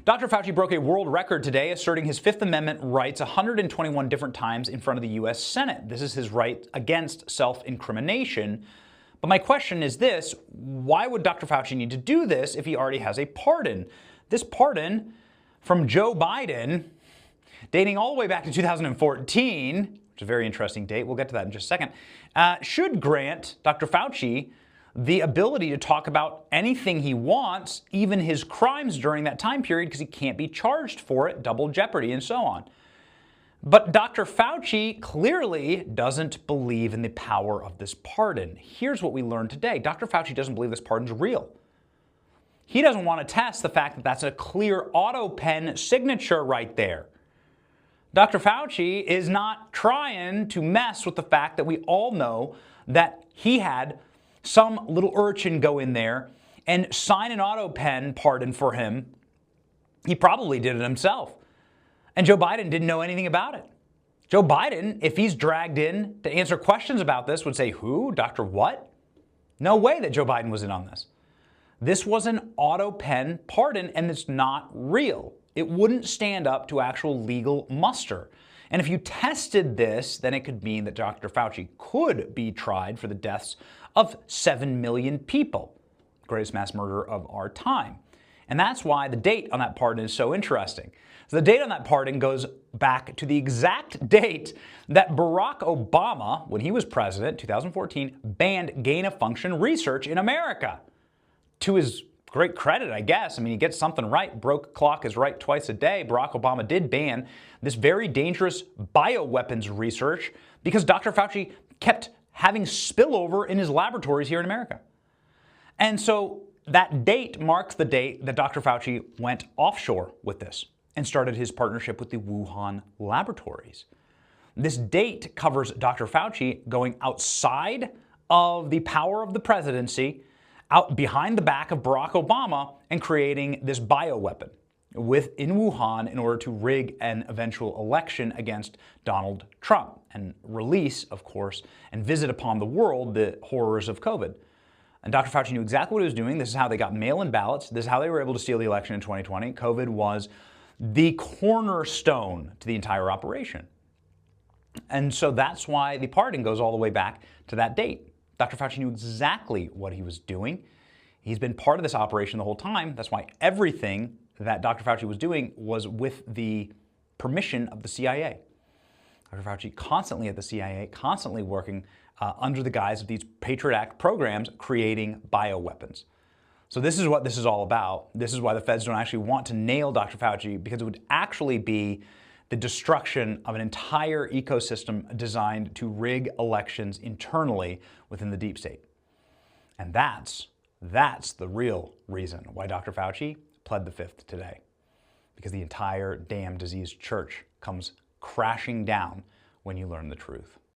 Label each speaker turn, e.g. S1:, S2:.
S1: Dr. Fauci broke a world record today, asserting his Fifth Amendment rights 121 different times in front of the U.S. Senate. This is his right against self-incrimination. But my question is this: why would Dr. Fauci need to do this if he already has a pardon? This pardon from Joe Biden, dating all the way back to 2014, which is a very interesting date, we'll get to that in just a second, should grant Dr. Fauci the ability to talk about anything he wants, even his crimes during that time period, because he can't be charged for it, double jeopardy, and so on. But Dr. Fauci clearly doesn't believe in the power of this pardon. Here's what we learned today. Dr. Fauci doesn't believe this pardon's real. He doesn't want to test the fact that that's a clear auto pen signature right there. Dr. Fauci is not trying to mess with the fact that we all know that he had some little urchin go in there and sign an auto pen pardon for him. He probably did it himself. And Joe Biden didn't know anything about it. Joe Biden, if he's dragged in to answer questions about this, would say, who? Dr. What? No way that Joe Biden was in on this. This was an auto pen pardon, and it's not real. It wouldn't stand up to actual legal muster. And if you tested this, then it could mean that Dr. Fauci could be tried for the deaths of 7 million people, greatest mass murderer of our time. And that's why the date on that pardon is so interesting. So the date on that pardon goes back to the exact date that Barack Obama, when he was president, 2014, banned gain-of-function research in America. To his great credit, I guess. I mean, he gets something right. Broke clock is right twice a day. Barack Obama did ban this very dangerous bioweapons research because Dr. Fauci kept having spillover in his laboratories here in America. And so that date marks the date that Dr. Fauci went offshore with this and started his partnership with the Wuhan laboratories. This date covers Dr. Fauci going outside of the power of the presidency, out behind the back of Barack Obama, and creating this bioweapon in Wuhan in order to rig an eventual election against Donald Trump and release, of course, and visit upon the world the horrors of COVID. And Dr. Fauci knew exactly what he was doing. This is how they got mail-in ballots. This is how they were able to steal the election in 2020. COVID was the cornerstone to the entire operation. And so that's why the pardon goes all the way back to that date. Dr. Fauci knew exactly what he was doing. He's been part of this operation the whole time. That's why everything that Dr. Fauci was doing was with the permission of the CIA. Dr. Fauci constantly at the CIA, constantly working under the guise of these Patriot Act programs, creating bioweapons. So this is what this is all about. This is why the feds don't actually want to nail Dr. Fauci, because it would actually be the destruction of an entire ecosystem designed to rig elections internally within the deep state. And that's the real reason why Dr. Fauci pled the Fifth today. Because the entire damn diseased church comes crashing down when you learn the truth.